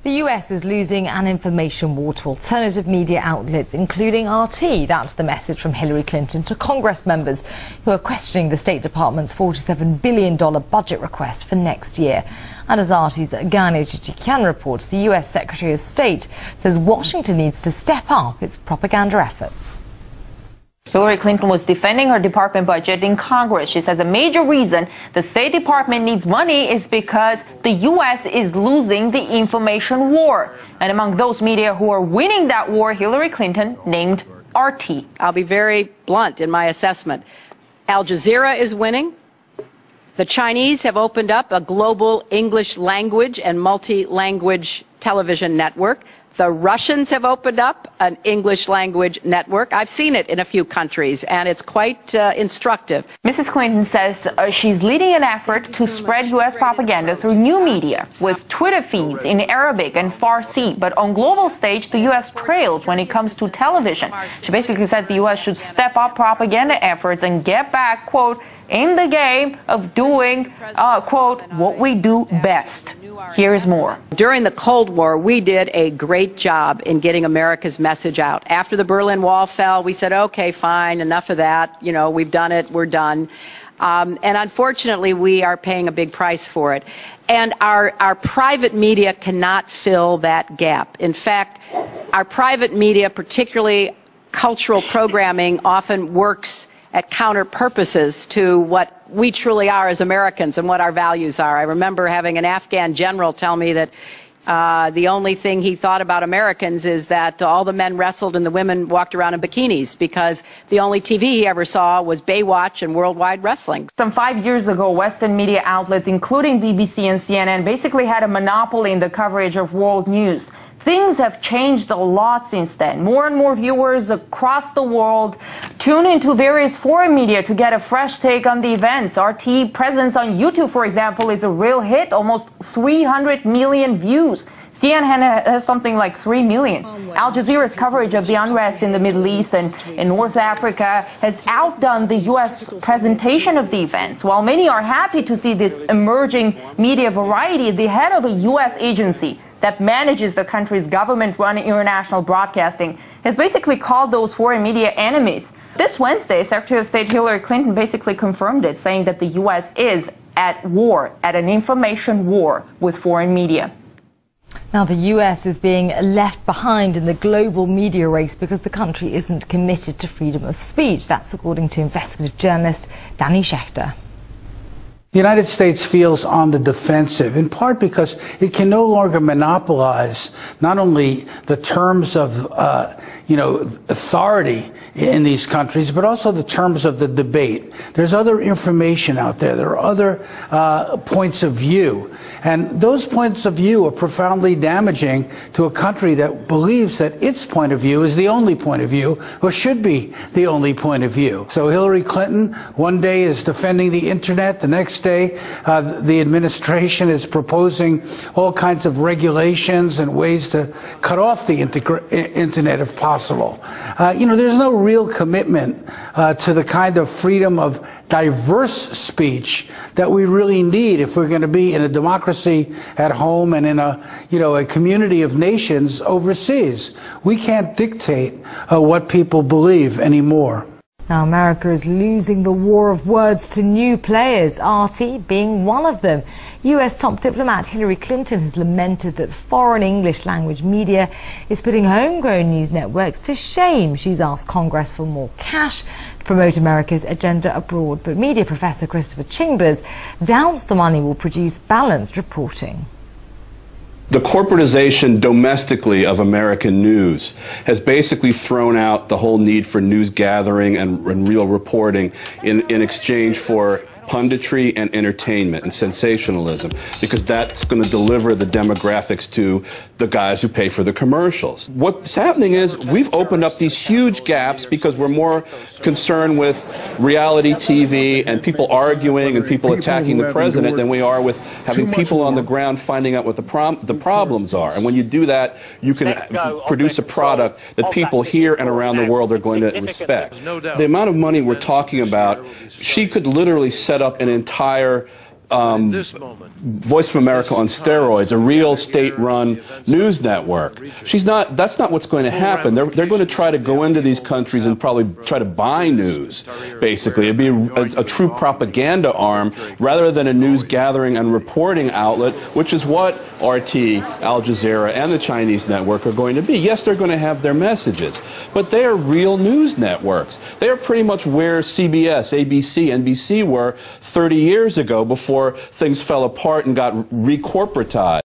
The US is losing an information war to alternative media outlets, including RT. That's the message from Hillary Clinton to Congress members who are questioning the State Department's $47 billion budget request for next year. And as RT's Gani Chichikian reports, the US Secretary of State says Washington needs to step up its propaganda efforts. Hillary Clinton was defending her department budget in Congress. She says a major reason the State Department needs money is because the U.S. is losing the information war. And among those media who are winning that war, Hillary Clinton named RT. I'll be very blunt in my assessment. Al Jazeera is winning. The Chinese have opened up a global English language and multi-language television network. The Russians have opened up an English language network. I've seen it in a few countries, and it's quite instructive. Mrs. Clinton says she's leading an effort to spread U.S. propaganda through new media, with Twitter feeds in Arabic and Farsi. But on global stage, the U.S. trails when it comes to television. She basically said the U.S. should step up propaganda efforts and get back, quote, in the game of doing, quote, what we do best. Here is more. During the Cold War, we did a great job in getting America's message out. After the Berlin Wall fell, we said, okay, fine, enough of that. You know, we've done it, we're done. And unfortunately, we are paying a big price for it. And our private media cannot fill that gap. In fact, our private media, particularly cultural programming, often works at counter purposes to what we truly are as Americans and what our values are. I remember having an Afghan general tell me that the only thing he thought about Americans is that all the men wrestled and the women walked around in bikinis, because the only TV he ever saw was Baywatch and Worldwide Wrestling. Some 5 years ago, Western media outlets, including BBC and CNN, basically had a monopoly in the coverage of world news. Things have changed a lot since then. More and more viewers across the world tune into various foreign media to get a fresh take on the events. RT presence on YouTube, for example, is a real hit, almost 300 million views. CNN has something like 3 million. Al Jazeera's coverage of the unrest in the Middle East and in North Africa has outdone the U.S. presentation of the events. While many are happy to see this emerging media variety, the head of a U.S. agency that manages the country's government-run international broadcasting has basically called those foreign media enemies. This Wednesday, Secretary of State Hillary Clinton basically confirmed it, saying that the U.S. is at war, at an information war with foreign media. Now, the US is being left behind in the global media race because the country isn't committed to freedom of speech. That's according to investigative journalist Danny Schechter. The United States feels on the defensive, in part because it can no longer monopolize not only the terms of, authority in these countries, but also the terms of the debate. There's other information out there. There are other points of view. And those points of view are profoundly damaging to a country that believes that its point of view is the only point of view, or should be the only point of view. So Hillary Clinton one day is defending the internet, the next day the administration is proposing all kinds of regulations and ways to cut off the internet if possible. There's no real commitment to the kind of freedom of diverse speech that we really need if we're going to be in a democracy at home and in a community of nations overseas. We can't dictate what people believe anymore. Now, America is losing the war of words to new players, RT being one of them. US top diplomat Hillary Clinton has lamented that foreign English language media is putting homegrown news networks to shame. She's asked Congress for more cash to promote America's agenda abroad. But media professor Christopher Chambers doubts the money will produce balanced reporting. The corporatization domestically of American news has basically thrown out the whole need for news gathering and real reporting in exchange for punditry and entertainment and sensationalism, because that's going to deliver the demographics to the guys who pay for the commercials. What's happening is we've opened up these huge gaps because we're more concerned with reality TV and people arguing and people attacking the president than we are with having people on the ground finding out what the problems are. And when you do that, you can produce a product that people here and around the world are going to respect. The amount of money we're talking about, she could literally set up an entire Voice of America on steroids, a real state-run news network. That's not what's going to happen. They're going to try to go into these countries and probably try to buy news, basically. It'd be a true propaganda arm rather than a news gathering and reporting outlet, which is what RT, Al Jazeera, and the Chinese network are going to be. Yes, they're going to have their messages, but they are real news networks. They are pretty much where CBS, ABC, NBC were 30 years ago before things fell apart and got re-corporatized.